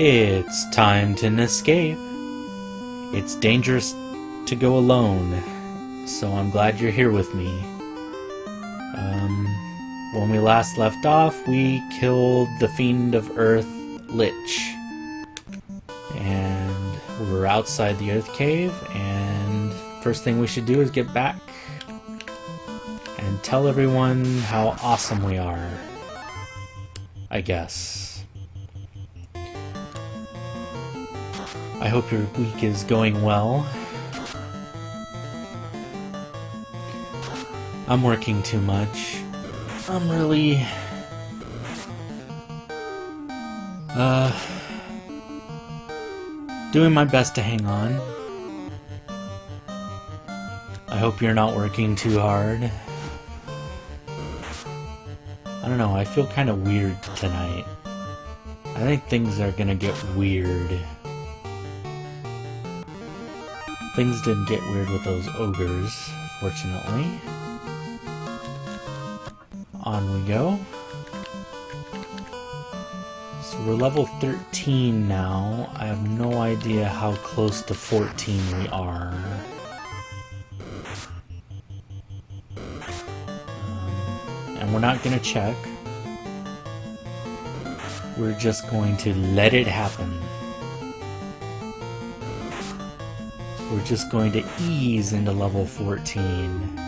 It's time to NEScape. It's dangerous to go alone, so I'm glad you're here with me. When we last left off, we killed the Fiend of Earth, Lich. And we're outside the Earth Cave, and first thing we should do is get back and tell everyone how awesome we are, I guess. I hope your week is going well. I'm working too much. I'm really... doing my best to hang on. I hope you're not working too hard. I don't know, I feel kind of weird tonight. I think things are gonna get weird. Things didn't get weird with those ogres, fortunately. On we go. So we're level 13 now. I have no idea how close to 14 we are. And we're not gonna check. We're just going to let it happen. We're just going to ease into level 14.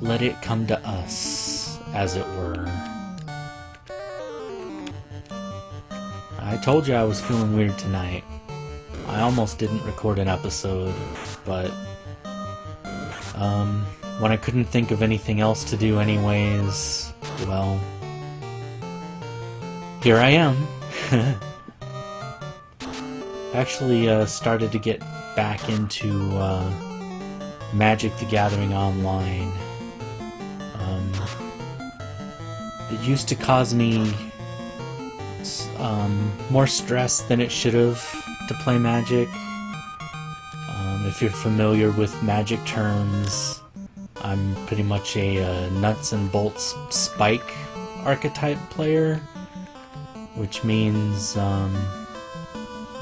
Let it come to us, as it were. I told you I was feeling weird tonight. I almost didn't record an episode, but when I couldn't think of anything else to do anyways, well, here I am. Actually started to get back into Magic the Gathering Online. It used to cause me more stress than it should have to play Magic. If you're familiar with Magic terms, I'm pretty much a nuts and bolts spike archetype player, which means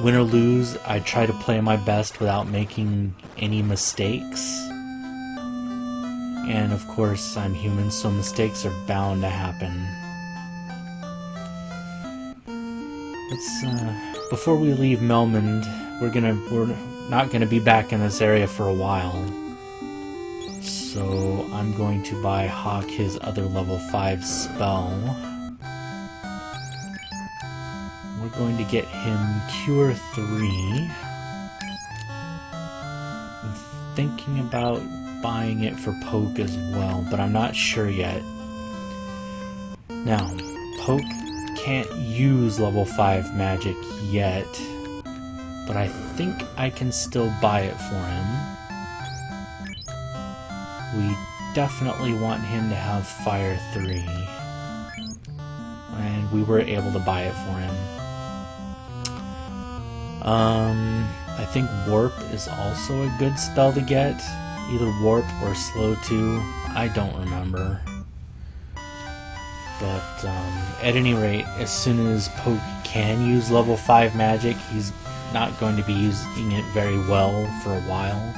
win or lose, I try to play my best without making any mistakes. And of course, I'm human, so mistakes are bound to happen. Let's, before we leave Melmond, we're not gonna be back in this area for a while. So I'm going to buy Hawk his other level 5 spell. We're going to get him Cure 3. I'm thinking about buying it for Poke as well, but I'm not sure yet. Now, Poke can't use level 5 magic yet, but I think I can still buy it for him. We definitely want him to have Fire 3, and we were able to buy it for him. I think Warp is also a good spell to get. Either Warp or Slow 2. I don't remember. But at any rate, as soon as Poke can use level 5 magic, he's not going to be using it very well for a while.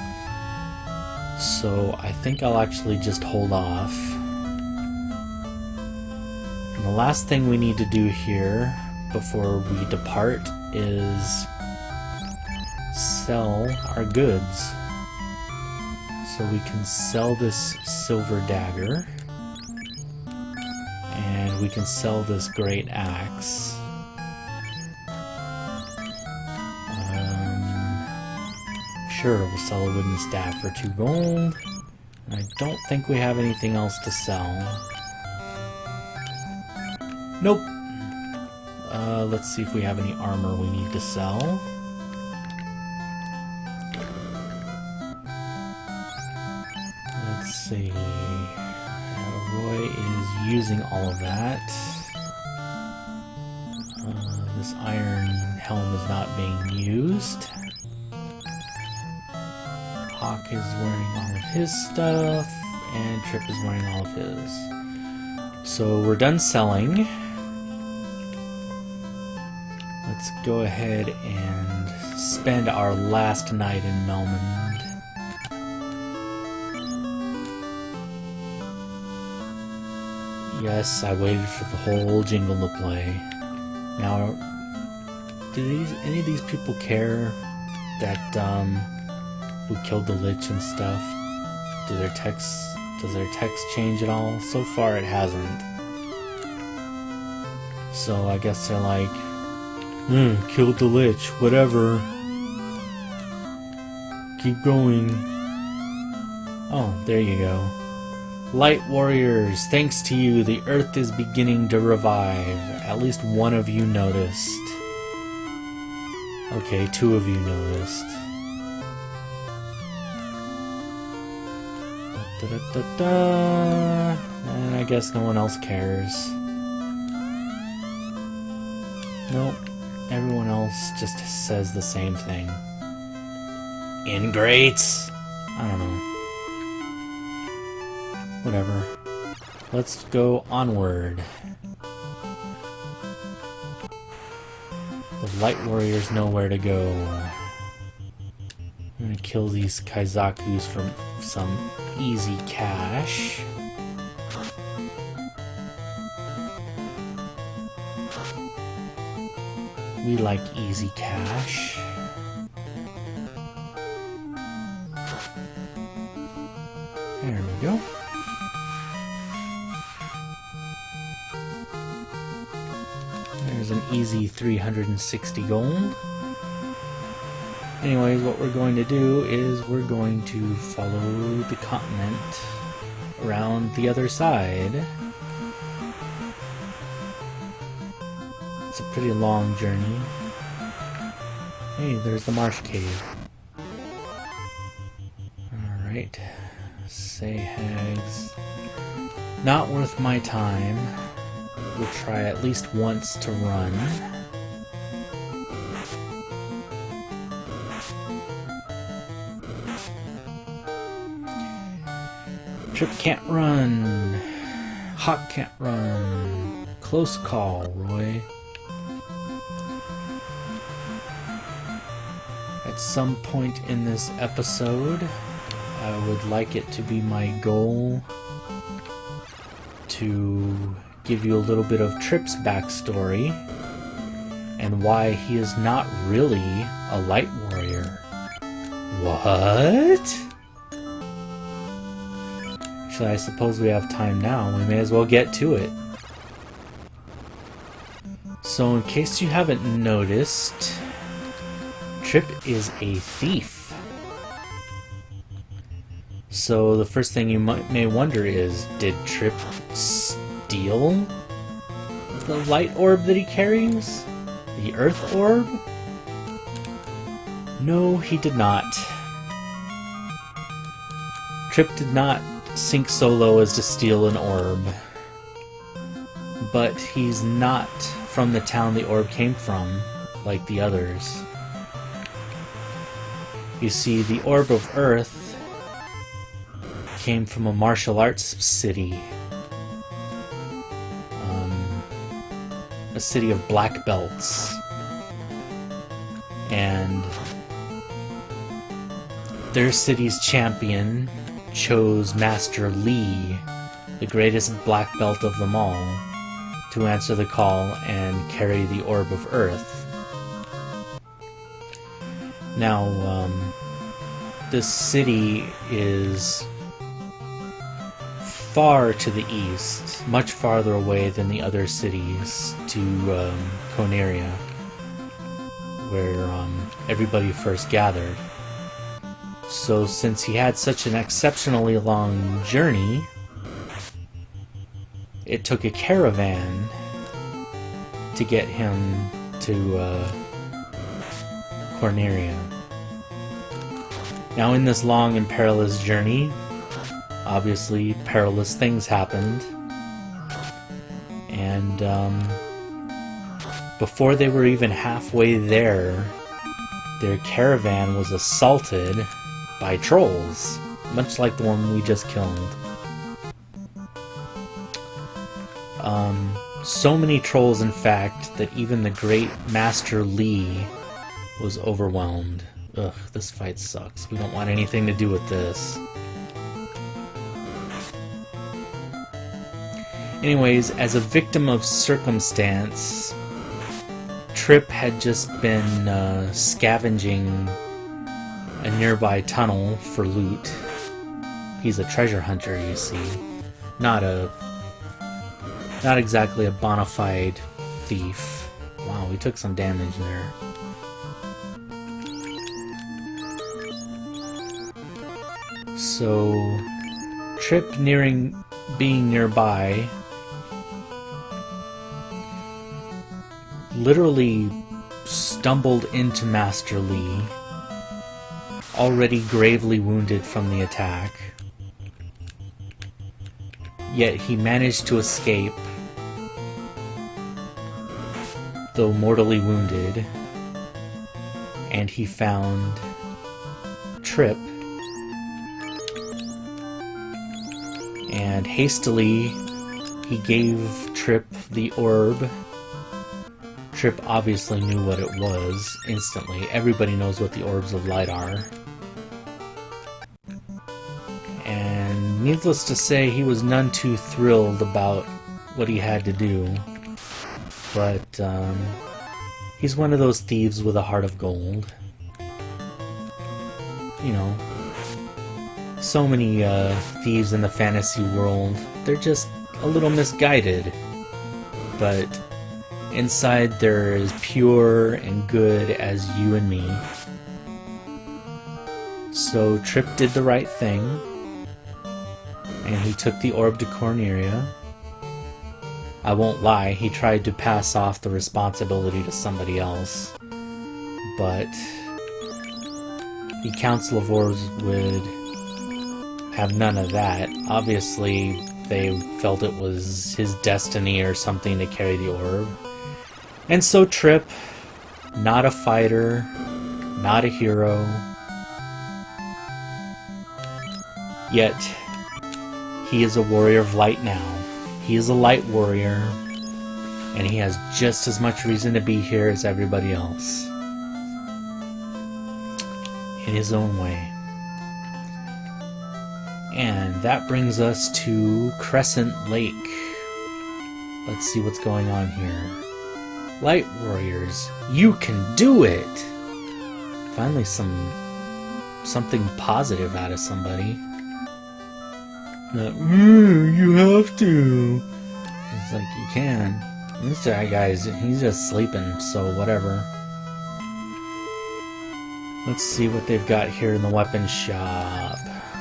So I think I'll actually just hold off. And the last thing we need to do here before we depart is sell our goods. So we can sell this silver dagger, and we can sell this great axe. Sure, we'll sell a wooden staff for 2 gold. I don't think we have anything else to sell. Nope. Let's see if we have any armor we need to sell. Let's see. Roy is using all of that. This iron helm is not being used. Hawk is wearing all of his stuff, and Trip is wearing all of his. So we're done selling. Let's go ahead and spend our last night in Melmond. Yes, I waited for the whole jingle to play. Now, do any of these people care that we killed the Lich and stuff? Does their text change at all? So far, it hasn't. So I guess they're like, killed the Lich, whatever. Keep going. Oh, there you go. Light warriors, thanks to you, the earth is beginning to revive. At least one of you noticed. Okay, 2 of you noticed. And I guess no one else cares. Nope. Everyone else just says the same thing. Ingrates! I don't know. Whatever. Let's go onward. The light warriors know where to go. I'm gonna kill these Kaizakus for some easy cash. We like easy cash. There we go. There's an easy 360 gold. Anyways, what we're going to do is we're going to follow the continent around the other side. It's a pretty long journey. Hey, there's the marsh cave. Alright. Say hags. Not worth my time. We'll try at least once to run. Trip can't run. Hawk can't run. Close call, Roy. At some point in this episode, I would like it to be my goal to give you a little bit of Trip's backstory and why he is not really a light warrior. What? Actually, I suppose we have time now. We may as well get to it. So, in case you haven't noticed, Trip is a thief. So the first thing you may wonder is, did Trip steal the light orb that he carries? The earth orb? No, he did not. Trip did not sink so low as to steal an orb. But he's not from the town the orb came from, like the others. You see, the Orb of Earth came from a martial arts city. A city of black belts. And their city's champion chose Master Li, the greatest black belt of them all, to answer the call and carry the Orb of Earth. Now, this city is far to the east, much farther away than the other cities to Coneria, where everybody first gathered. So since he had such an exceptionally long journey, it took a caravan to get him to Corneria. Now, in this long and perilous journey, obviously perilous things happened, and before they were even halfway there, their caravan was assaulted by trolls, much like the one we just killed. So many trolls, in fact, that even the great Master Lee was overwhelmed. Ugh, this fight sucks. We don't want anything to do with this. Anyways, as a victim of circumstance, Trip had just been scavenging a nearby tunnel for loot. He's a treasure hunter, you see. Not exactly a bona fide thief. Wow, we took some damage there. So, Trip being nearby literally stumbled into Master Lee, already gravely wounded from the attack. Yet he managed to escape, though mortally wounded, and he found Trip, and hastily he gave Trip the orb. Trip obviously knew what it was instantly. Everybody knows what the orbs of light are. And needless to say, he was none too thrilled about what he had to do. But he's one of those thieves with a heart of gold. You know, so many thieves in the fantasy world, they're just a little misguided. But inside they're as pure and good as you and me. So Trip did the right thing, and he took the orb to Corneria. I won't lie, he tried to pass off the responsibility to somebody else, but the Council of Orbs would have none of that. Obviously, they felt it was his destiny or something to carry the orb. And so Trip, not a fighter, not a hero, yet he is a warrior of light now. He is a light warrior, and he has just as much reason to be here as everybody else. In his own way. And that brings us to Crescent Lake. Let's see what's going on here. Light warriors, you can do it! Finally something positive out of somebody. Not, you have to. It's like, you can. This guy's, he's just sleeping, so whatever. Let's see what they've got here in the weapon shop.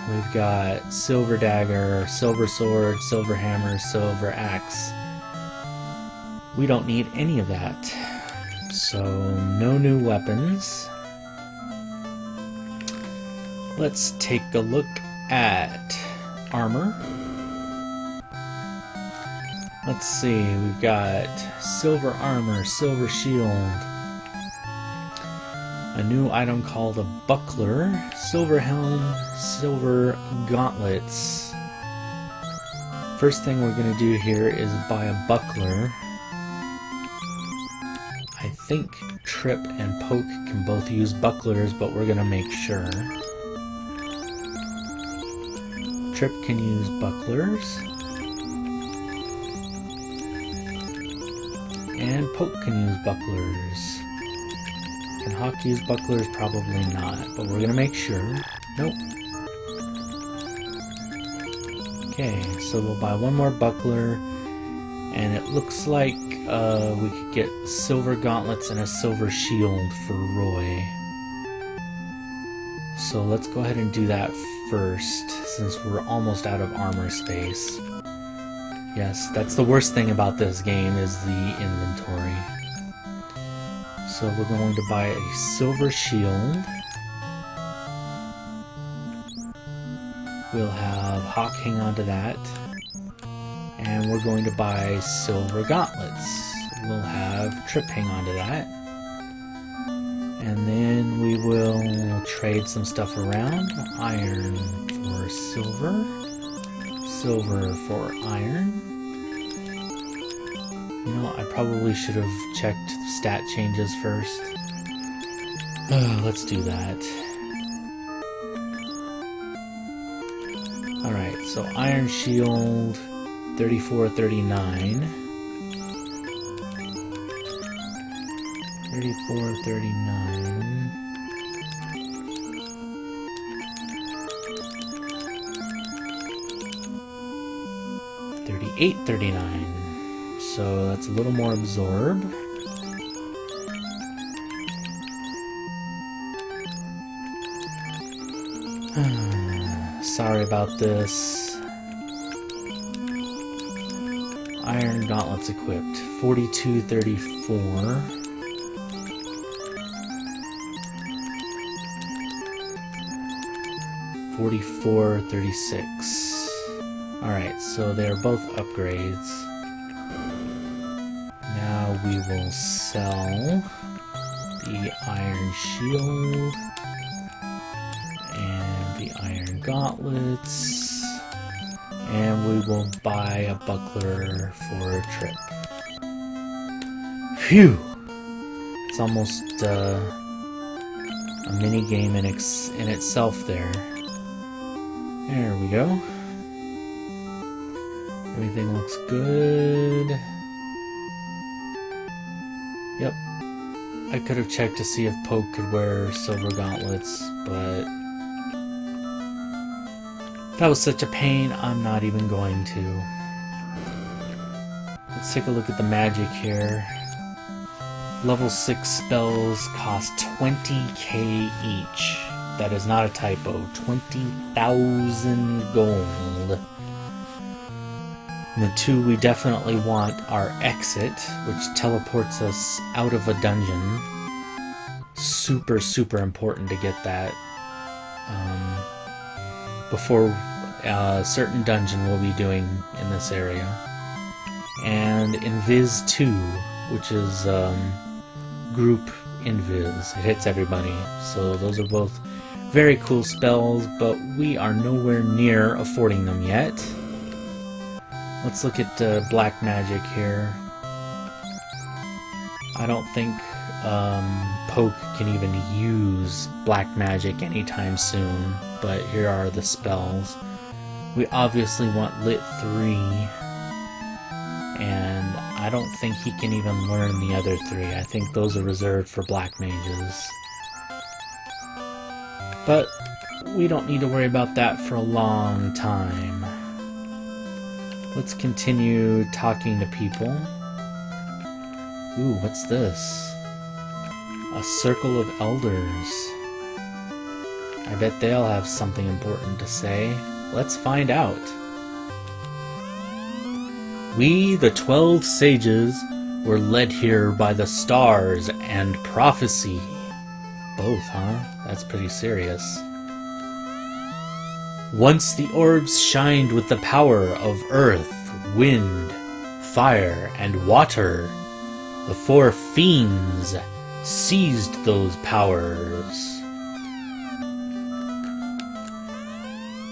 We've got silver dagger, silver sword, silver hammer, silver axe. We don't need any of that. So, no new weapons. Let's take a look at armor. Let's see, we've got silver armor, silver shield, a new item called a buckler, silver helm, silver gauntlets. First thing we're going to do here is buy a buckler. I think Trip and Poke can both use bucklers, but we're going to make sure. Trip can use bucklers. And Poke can use bucklers. Can Hawk use bucklers? Probably not, but we're going to make sure. Nope. Okay, so we'll buy one more buckler, and it looks like we could get silver gauntlets and a silver shield for Roy. So let's go ahead and do that first, since we're almost out of armor space. Yes, that's the worst thing about this game, is the inventory. So we're going to buy a silver shield. We'll have Hawk hang on to that. And we're going to buy silver gauntlets. We'll have Trip hang on to that. And then we will trade some stuff around. Iron for silver. Silver for iron. You know, I probably should have checked stat changes first. Let's do that. Alright, so Iron Shield, 34-39. 34-39. 38-39. So that's a little more absorb. Sorry about this. Iron gauntlets equipped. 42-34. 44-36. Alright, so they're both upgrades. Now we will sell the Iron Shield and the Iron Gauntlets, and we will buy a buckler for a trip. Phew! It's almost a mini game in itself there. There we go. Everything looks good. Yep. I could have checked to see if Poke could wear silver gauntlets, but that was such a pain, I'm not even going to. Let's take a look at the magic here. Level 6 spells cost 20k each. That is not a typo. 20,000 gold. And the two we definitely want are Exit, which teleports us out of a dungeon. Super, super important to get that before a certain dungeon we'll be doing in this area. And Invis 2, which is group Invis. It hits everybody. So those are both very cool spells, but we are nowhere near affording them yet. Let's look at black magic here. I don't think Poke can even use black magic anytime soon, but here are the spells. We obviously want Lit 3, and I don't think he can even learn the other 3. I think those are reserved for black mages. But we don't need to worry about that for a long time. Let's continue talking to people. Ooh, what's this? A circle of elders. I bet they'll have something important to say. Let's find out. We, the 12 sages, were led here by the stars and prophecy. Both, huh? That's pretty serious. Once the orbs shined with the power of earth, wind, fire, and water, the 4 fiends seized those powers.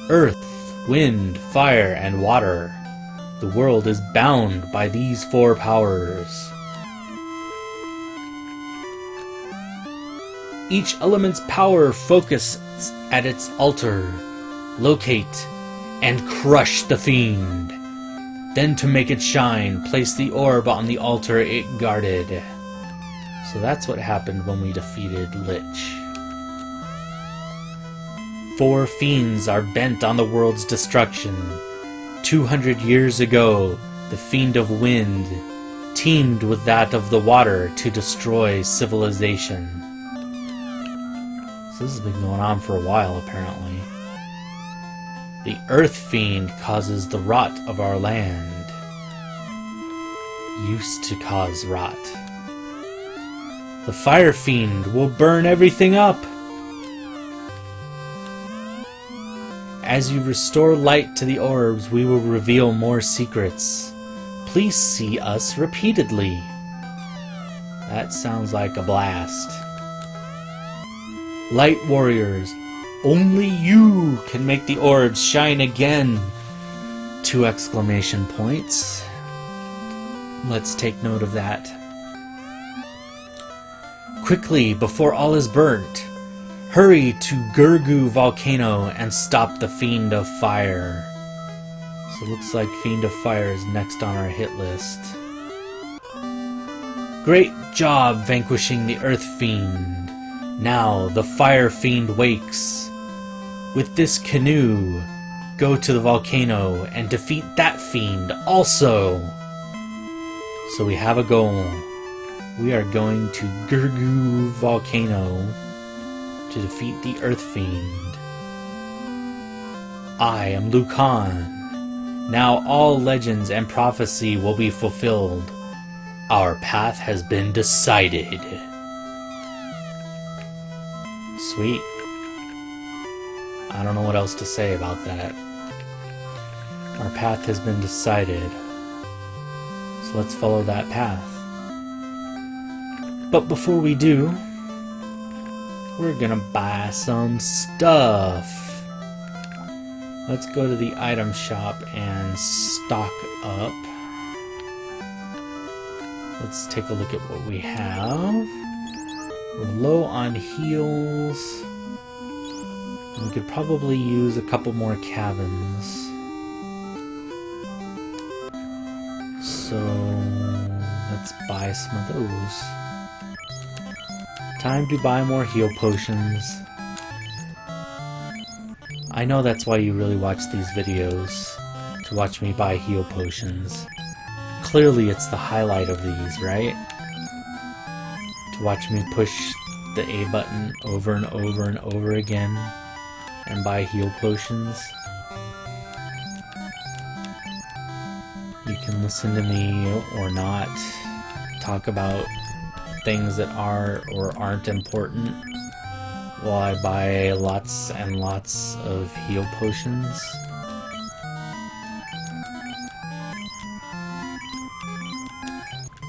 Earth, wind, fire, and water. The world is bound by these 4 powers. Each element's power focuses at its altar. Locate and crush the fiend. Then to make it shine, place the orb on the altar it guarded. So that's what happened when we defeated Lich. 4 fiends are bent on the world's destruction. 200 years ago, the Fiend of Wind teamed with that of the water to destroy civilization. So this has been going on for a while, apparently. The Earth Fiend causes the rot of our land. Used to cause rot. The Fire Fiend will burn everything up. As you restore light to the orbs, we will reveal more secrets. Please see us repeatedly. That sounds like a blast. Light warriors, only you can make the orbs shine again! 2 exclamation points. Let's take note of that. Quickly, before all is burnt, hurry to Gurgu Volcano and stop the Fiend of Fire. So it looks like Fiend of Fire is next on our hit list. Great job vanquishing the Earth Fiend. Now the Fire Fiend wakes. With this canoe, go to the volcano and defeat that fiend also. So we have a goal. We are going to Gurgu Volcano to defeat the Earth Fiend. I am Lucan. Now all legends and prophecy will be fulfilled. Our path has been decided. Sweet. I don't know what else to say about that. Our path has been decided. So let's follow that path. But before we do, we're gonna buy some stuff. Let's go to the item shop and stock up. Let's take a look at what we have. We're low on heals. We could probably use a couple more cabins. So let's buy some of those. Time to buy more heal potions. I know that's why you really watch these videos, to watch me buy heal potions. Clearly it's the highlight of these, right? To watch me push the A button over and over and over again and buy heal potions. You can listen to me or not talk about things that are or aren't important while I buy lots and lots of heal potions.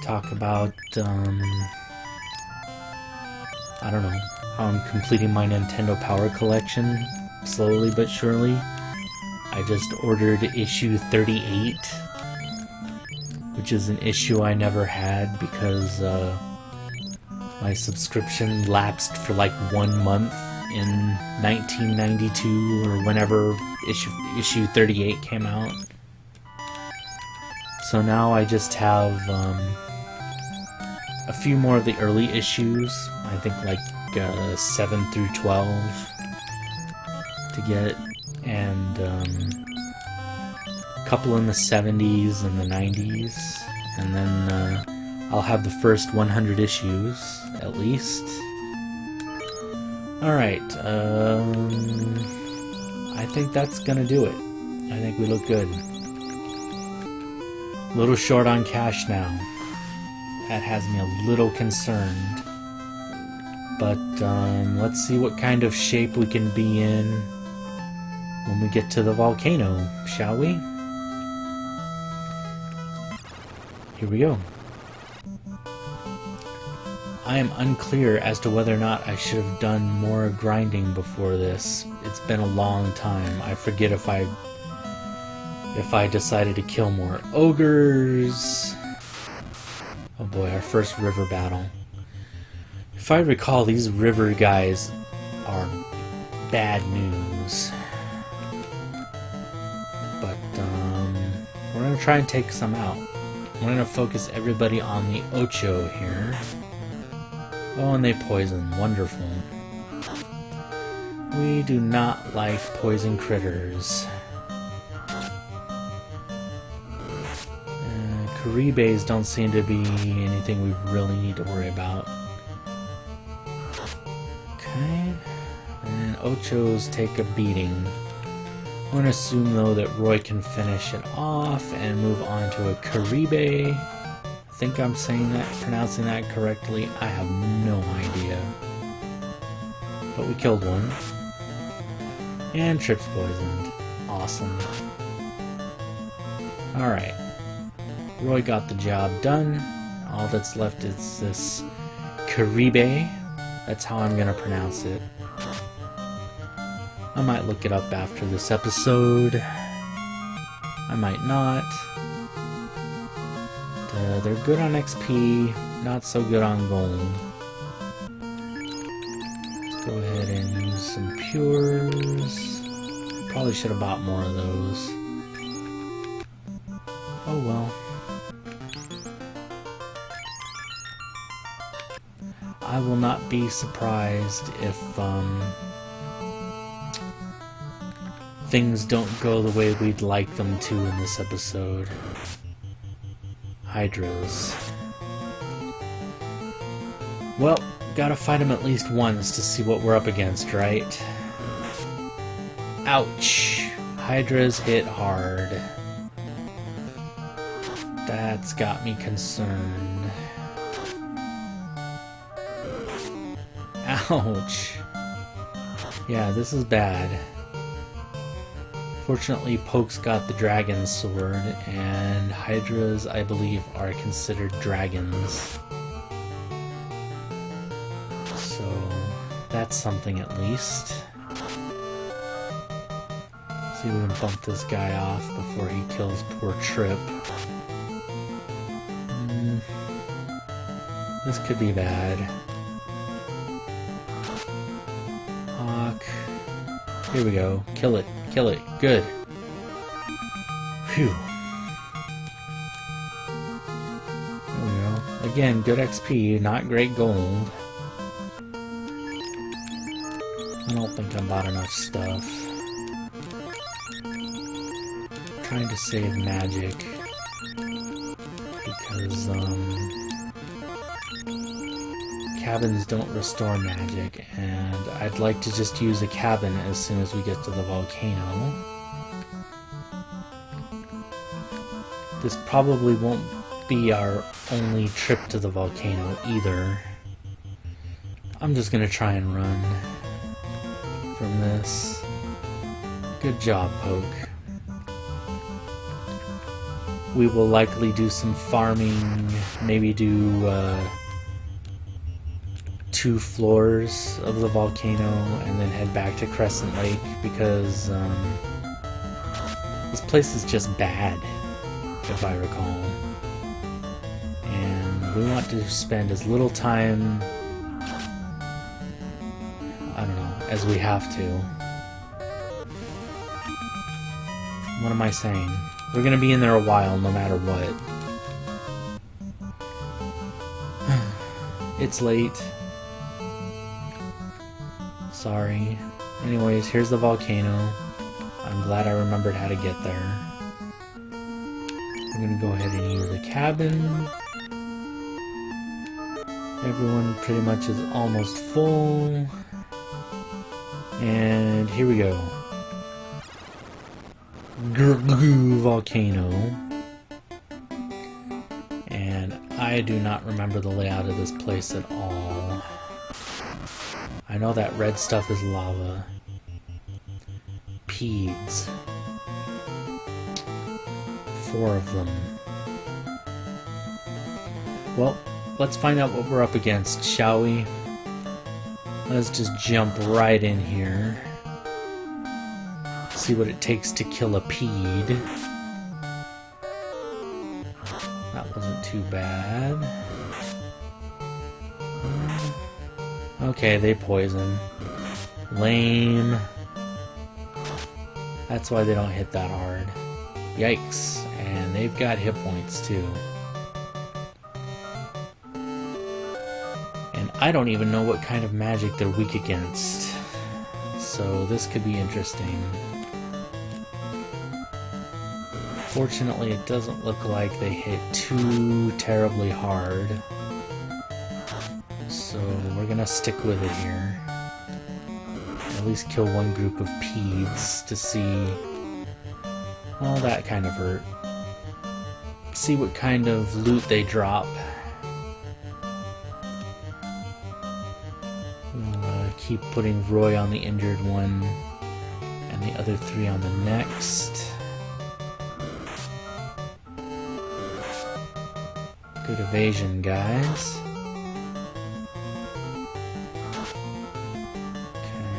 Talk about, I don't know, how I'm completing my Nintendo Power Collection, slowly but surely. I just ordered issue 38, which is an issue I never had because my subscription lapsed for like 1 month in 1992 or whenever issue 38 came out. So now I just have a few more of the early issues, I think like 7 through 12 to get, and a couple in the 70s and the 90s, and then I'll have the first 100 issues, at least. Alright, I think that's gonna do it. I think we look good. A little short on cash now. That has me a little concerned. But let's see what kind of shape we can be in when we get to the volcano, shall we? Here we go. I am unclear as to whether or not I should have done more grinding before this. It's been a long time. I forget if I decided to kill more ogres. Oh boy, our first river battle. If I recall, these river guys are bad news. But we're gonna try and take some out. We're gonna focus everybody on the Ocho here. Oh, and they poison. Wonderful. We do not like poison critters. Caribes don't seem to be anything we really need to worry about. Okay. And Ochos take a beating. I'm going to assume, though, that Roy can finish it off and move on to a Caribe. I think I'm saying that, pronouncing that correctly. I have no idea. But we killed one. And Trip's poisoned. Awesome. Alright. Roy got the job done. All that's left is this Caribe. That's how I'm gonna pronounce it. I might look it up after this episode. I might not. they're good on XP, not so good on gold. Let's go ahead and use some pures. Probably should have bought more of those. Oh well. I will not be surprised if things don't go the way we'd like them to in this episode. Hydras. Well, gotta fight them at least once to see what we're up against, right? Ouch! Hydras hit hard. That's got me concerned. Ouch! Yeah, this is bad. Fortunately, Poke's got the dragon sword, and Hydras, I believe, are considered dragons. So, that's something at least. See if we can bump this guy off before he kills poor Trip. This could be bad. Hawk. Here we go. Kill it. Kill it. Good. Phew. There we go. Again, good XP, not great gold. I don't think I bought enough stuff. Trying to save magic. Because, cabins don't restore magic, and I'd like to just use a cabin as soon as we get to the volcano. This probably won't be our only trip to the volcano either. I'm just gonna try and run from this. Good job, Poke. We will likely do some farming, maybe do 2 floors of the volcano and then head back to Crescent Lake because this place is just bad, if I recall. And we want to spend as little time, I don't know, as we have to. What am I saying? We're gonna be in there a while no matter what. It's late. Sorry. Anyways, here's the volcano. I'm glad I remembered how to get there. I'm gonna go ahead and use a cabin. Everyone pretty much is almost full. And here we go. Grgoo volcano. And I do not remember the layout of this place at all. I know that red stuff is lava. Peeds. 4 of them. Well, let's find out what we're up against, shall we? Let's just jump right in here. See what it takes to kill a Peed. That wasn't too bad. Okay, they poison. Lame. That's why they don't hit that hard. Yikes. And they've got hit points too. And I don't even know what kind of magic they're weak against. So this could be interesting. Fortunately, it doesn't look like they hit too terribly hard. So we're gonna stick with it here. At least kill one group of Peeds to see... Well, that kind of hurt. See what kind of loot they drop. We'll keep putting Roy on the injured one, and the other 3 on the next. Good evasion, guys.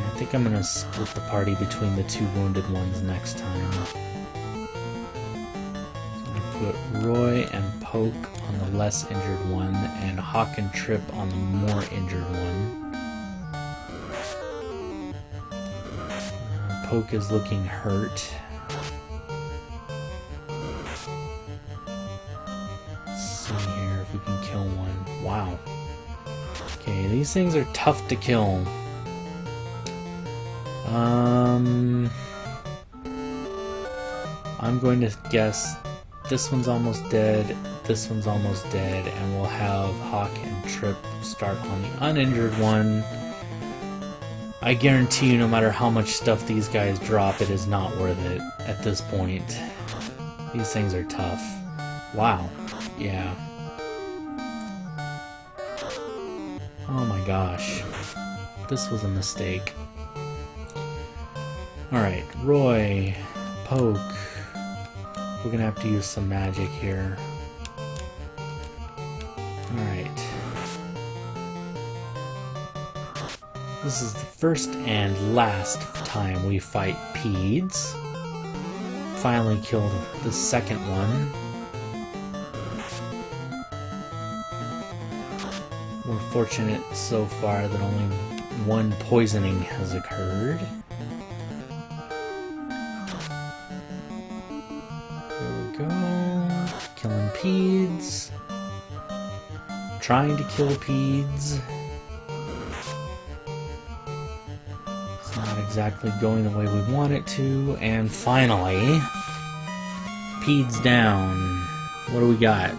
I think I'm gonna split the party between the 2 wounded ones next time. So I'm gonna put Roy and Poke on the less injured one, and Hawk and Trip on the more injured one. Poke is looking hurt. Let's see here if we can kill one. Wow. Okay, these things are tough to kill. I'm going to guess this one's almost dead, this one's almost dead, and we'll have Hawk and Trip start on the uninjured one. I guarantee you, no matter how much stuff these guys drop, it is not worth it at this point. These things are tough. Wow. Yeah. Oh my gosh. This was a mistake. Alright, Roy, Poke. We're gonna have to use some magic here. Alright. This is the first and last time we fight Peds. Finally killed the second one. We're fortunate so far that only one poisoning has occurred. There we go. Killing Peds. Trying to kill Peds. It's not exactly going the way we want it to. And finally, Peds down. What do we got?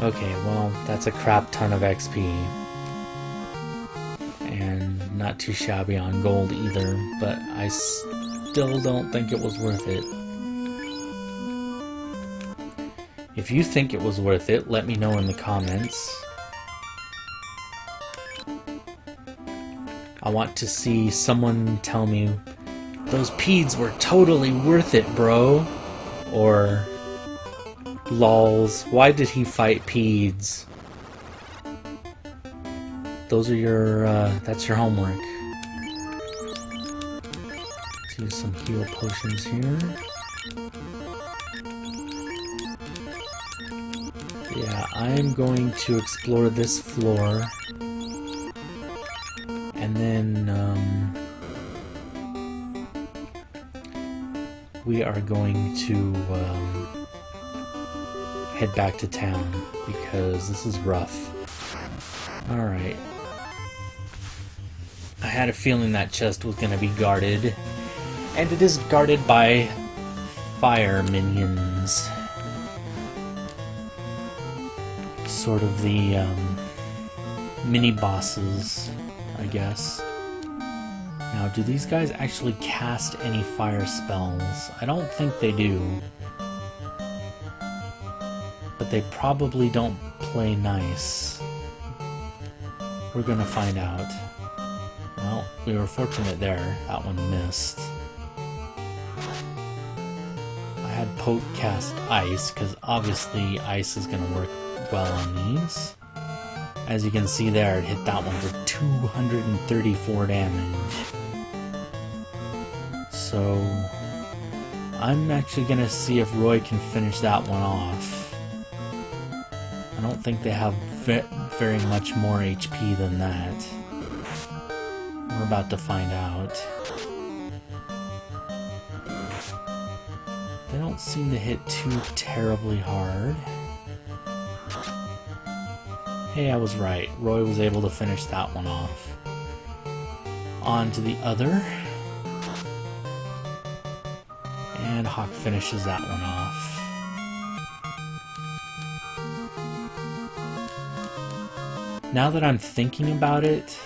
Okay, well, that's a crap ton of XP. And not too shabby on gold either, but I still don't think it was worth it. If you think it was worth it, let me know in the comments. I want to see someone tell me, those Peds were totally worth it, bro. Or, lols, why did he fight Peds? Those are your, that's your homework. Let's use some heal potions here. Yeah, I'm going to explore this floor. And then, we are going to, head back to town, because this is rough. Alright. I had a feeling that chest was going to be guarded. And it is guarded by fire minions. Sort of the, mini-bosses, I guess. Now, do these guys actually cast any fire spells? I don't think they do. But they probably don't play nice. We're gonna find out. Well, we were fortunate there. That one missed. I had Poke cast ice, because obviously ice is gonna work well on these. As you can see there, it hit that one for 234 damage. So, I'm actually gonna see if Roy can finish that one off. I don't think they have very much more HP than that. We're about to find out. They don't seem to hit too terribly hard. Hey, I was right. Roy was able to finish that one off. On to the other. And Hawk finishes that one off. Now that I'm thinking about it,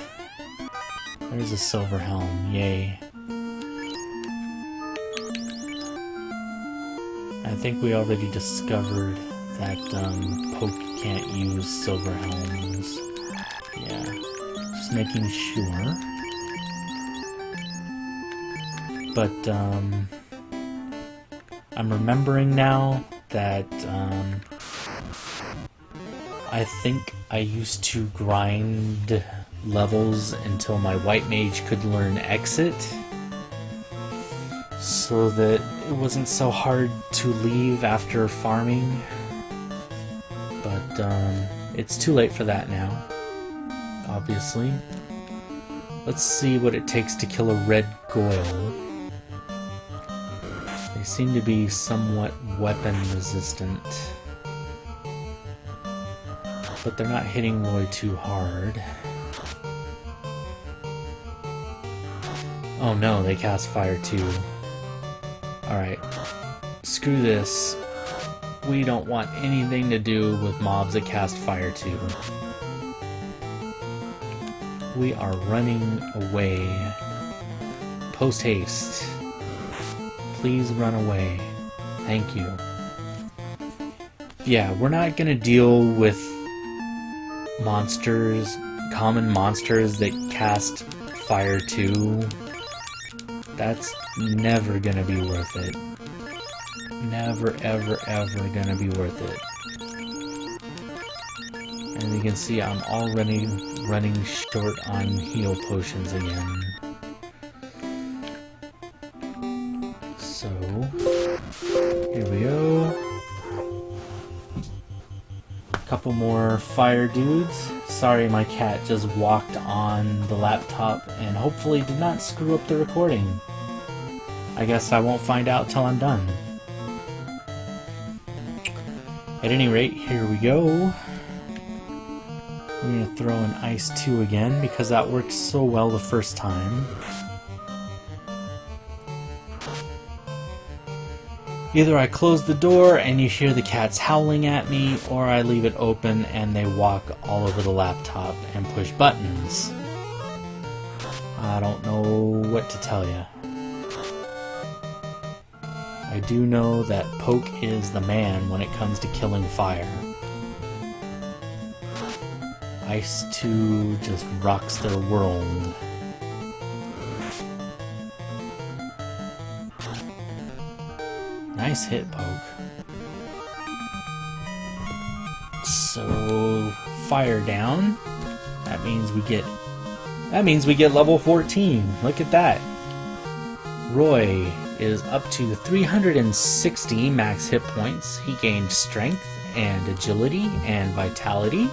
there's a silver helm. Yay. I think we already discovered that Poke can't use silver helms. Yeah, just making sure. But I'm remembering now that I think I used to grind levels until my white mage could learn exit. so that it wasn't so hard to leave after farming. But it's too late for that now, obviously. Let's see what it takes to kill a red goyle. They seem to be somewhat weapon resistant, but they're not hitting Roy too hard. Oh no, they cast fire too. Alright, screw this. We don't want anything to do with mobs that cast fire too. We are running away. Post haste. Please run away. Thank you. Yeah, we're not gonna deal with monsters, common monsters that cast fire too. That's never gonna be worth it. Never, ever, ever gonna be worth it. And you can see I'm already running short on heal potions again. So, here we go. Couple more fire dudes. Sorry, my cat just walked on the laptop and hopefully did not screw up the recording. I guess I won't find out till I'm done. At any rate, here we go. I'm going to throw an Ice 2 again because that worked so well the first time. Either I close the door and you hear the cats howling at me, or I leave it open and they walk all over the laptop and push buttons. I don't know what to tell you. I do know that Poke is the man when it comes to killing fire. Ice 2 just rocks their world. Nice hit, Poke. So, fire down. That means we get level 14. Look at that. Roy is up to 360 max hit points. He gained strength and agility and vitality.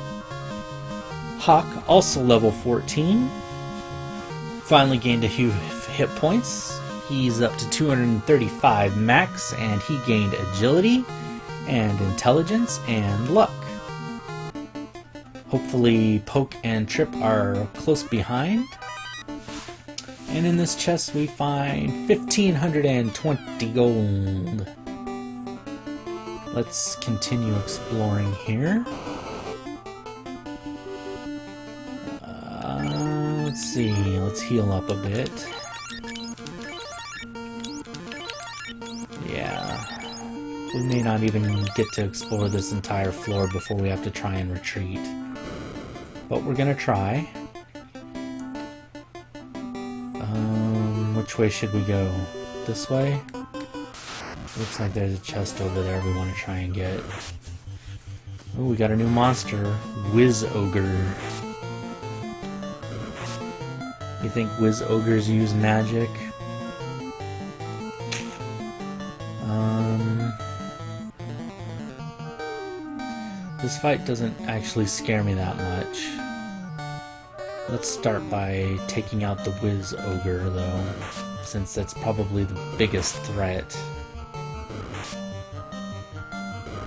Hawk, also level 14, finally gained a few hit points. He's up to 235 max, and he gained agility and intelligence and luck. Hopefully Poke and Trip are close behind. And in this chest we find 1,520 gold. Let's continue exploring here. Let's see, let's heal up a bit. Yeah, we may not even get to explore this entire floor before we have to try and retreat. But we're gonna try. Which way should we go? This way? Looks like there's a chest over there we want to try and get. Oh, we got a new monster. Whiz Ogre. You think Whiz Ogres use magic? This fight doesn't actually scare me that much. Let's start by taking out the Whiz Ogre, though, since that's probably the biggest threat.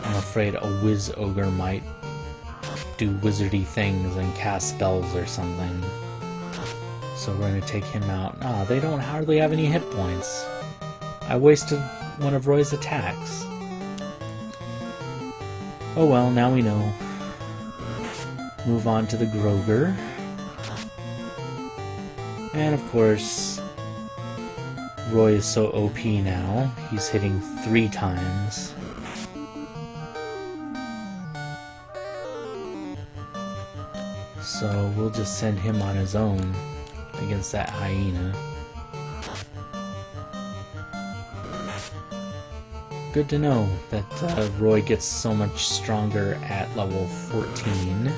I'm afraid a Whiz Ogre might do wizardy things and cast spells or something. So we're going to take him out. Ah, they don't hardly have any hit points. I wasted one of Roy's attacks. Oh well, now we know. Move on to the Groger. And of course, Roy is so OP now, he's hitting 3 times. So we'll just send him on his own against that hyena. Good to know that Roy gets so much stronger at level 14.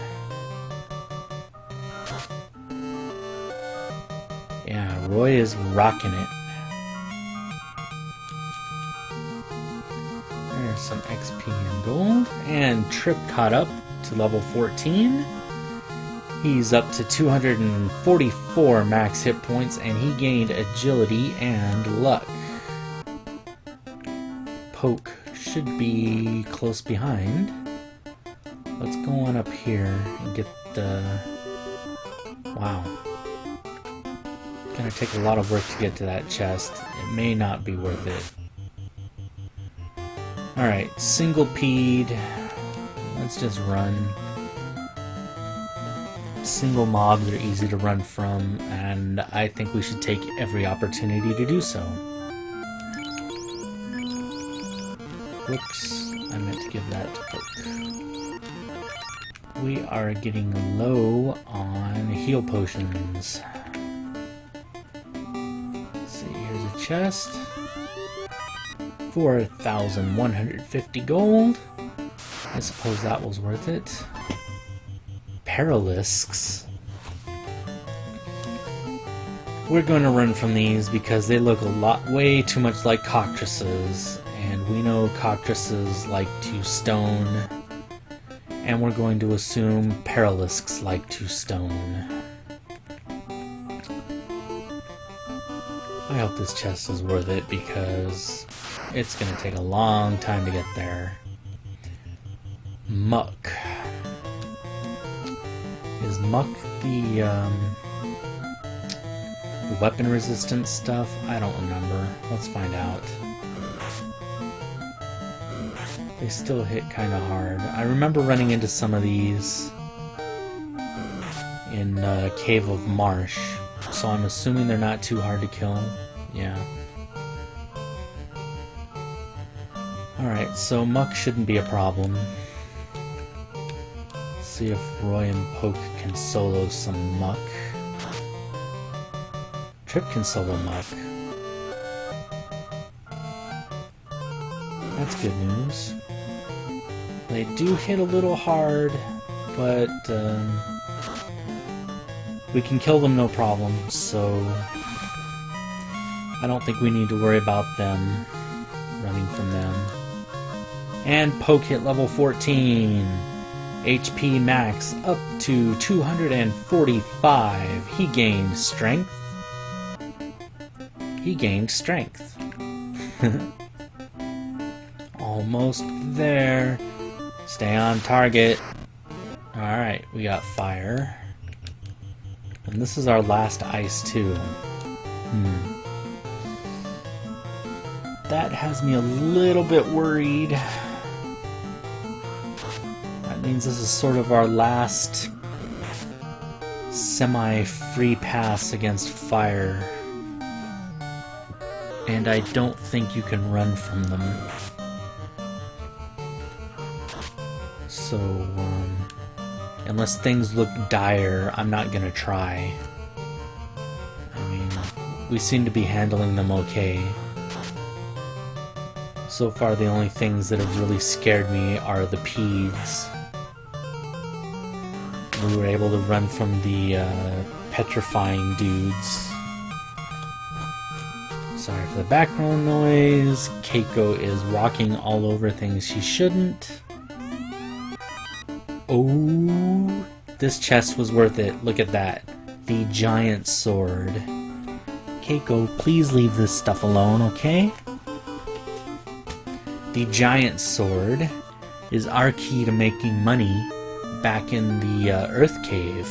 Yeah, Roy is rocking it. and Trip caught up to level 14. He's up to 244 max hit points, and he gained agility and luck. Poke should be close behind. Let's go on up here and get the... Wow. Gonna take a lot of work to get to that chest. It may not be worth it. Alright, single peed. Let's just run. Single mobs are easy to run from, and I think we should take every opportunity to do so. Whoops, I meant to give that to Poke. We are getting low on heal potions. Let's see, here's a chest. 4,150 gold. I suppose that was worth it. Paralisks. We're going to run from these because they look way too much like cockatrices, and we know cockatrices like to stone, and we're going to assume paralisks like to stone. I hope this chest is worth it because it's going to take a long time to get there. Muck. Is Muck the weapon resistance stuff? I don't remember. Let's find out. They still hit kind of hard. I remember running into some of these in Cave of Marsh, so I'm assuming they're not too hard to kill. Yeah. Alright, so Muck shouldn't be a problem. See if Roy and Poke can solo some Muck. Trip can solo Muck. That's good news. They do hit a little hard, but we can kill them no problem, so I don't think we need to worry about them, running from them. And Poke hit level 14. HP max up to 245. He gained strength. He gained strength. Almost there. Stay on target. Alright, we got fire. And this is our last ice too. That has me a little bit worried. That means this is sort of our last semi-free pass against fire. And I don't think you can run from them. So, unless things look dire, I'm not gonna try. I mean, we seem to be handling them okay. So far, the only things that have really scared me are the Peds. We were able to run from the petrifying dudes. Sorry for the background noise. Keiko is walking all over things she shouldn't. Oh, this chest was worth it. Look at that. The giant sword. Keiko, please leave this stuff alone, okay? The giant sword is our key to making money back in the Earth Cave.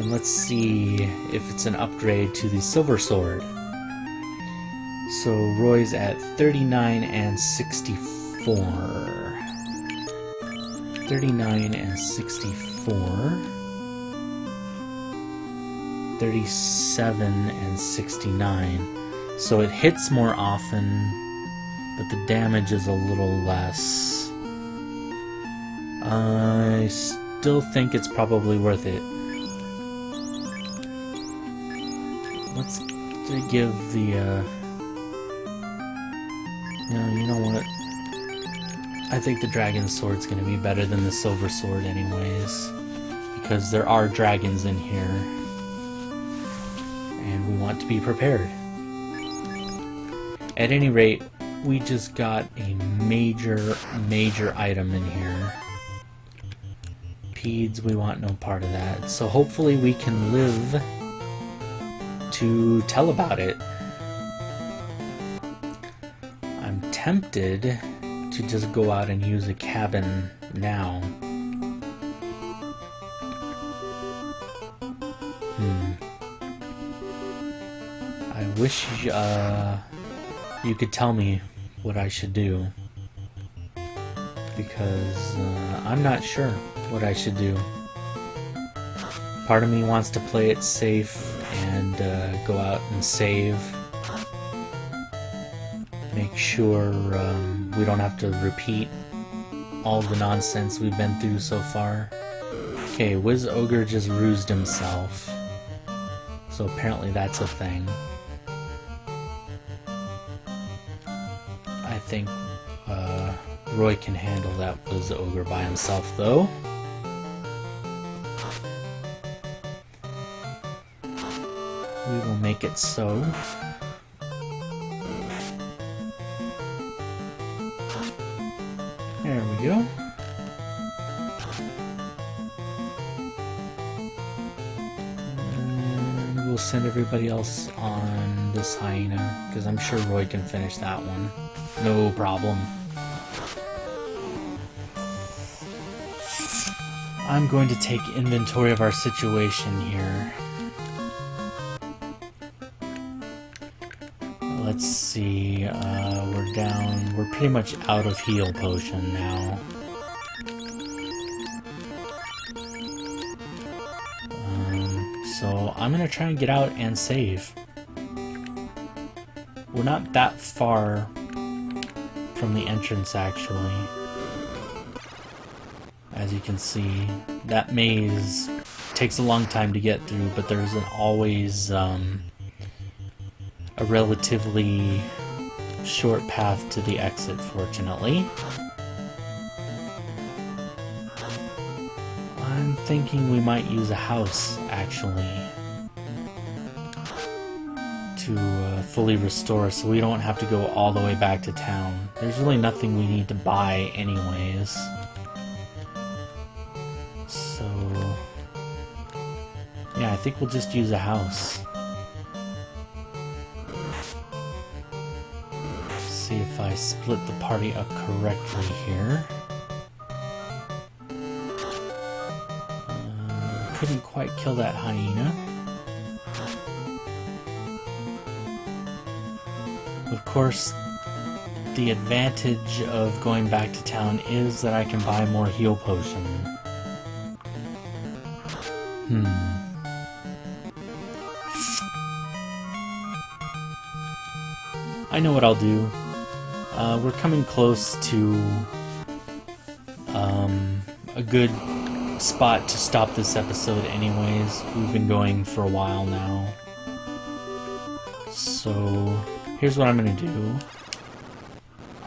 And let's see if it's an upgrade to the silver sword. So Roy's at 39 and 64. 39 and 64. 37 and 69. So it hits more often, but the damage is a little less. I still think it's probably worth it. Let's give the, no, you know what? I think the dragon sword's gonna be better than the silver sword anyways, because there are dragons in here, and we want to be prepared. At any rate, we just got a major item in here. Peds, we want no part of that. So hopefully we can live to tell about it. I'm tempted to just go out and use a cabin now. I wish you could tell me what I should do, because I'm not sure what I should do. Part of me wants to play it safe and go out and save. Make sure we don't have to repeat all the nonsense we've been through so far. Okay, Wiz Ogre just rused himself. So apparently that's a thing. I think Roy can handle that Wiz Ogre by himself, though. We will make it so. There we go. And we'll send everybody else on this hyena, because I'm sure Roy can finish that one. No problem. I'm going to take inventory of our situation here. Let's see, we're pretty much out of heal potion now. So I'm gonna try and get out and save. We're not that far from the entrance, actually. As you can see, that maze takes a long time to get through, but there's always a relatively short path to the exit, fortunately. I'm thinking we might use a house, actually, to fully restore, so we don't have to go all the way back to town. There's really nothing we need to buy anyways. So yeah, I think we'll just use a house. See if I split the party up correctly here. Couldn't quite kill that hyena. Of course, the advantage of going back to town is that I can buy more heal potion. I know what I'll do. We're coming close to a good spot to stop this episode anyways. We've been going for a while now. So here's what I'm going to do.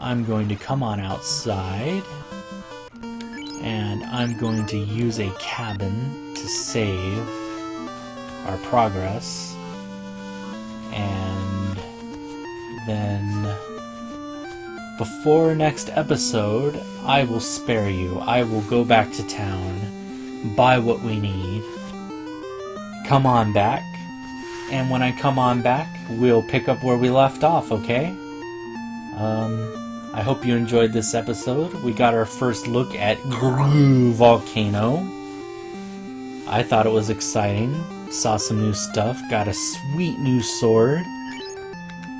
I'm going to come on outside, and I'm going to use a cabin to save our progress, and then before next episode, I will spare you. I will go back to town, buy what we need, come on back, and when I come on back, we'll pick up where we left off, okay? I hope you enjoyed this episode. We got our first look at Groo Volcano. I thought it was exciting. Saw some new stuff. Got a sweet new sword.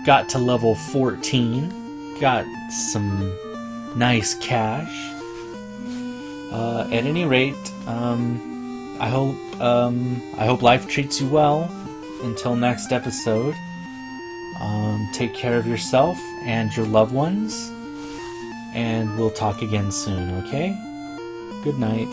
Got to level 14. Got some nice cash. At any rate, I hope life treats you well. Until next episode, take care of yourself and your loved ones, and we'll talk again soon, okay? Good night.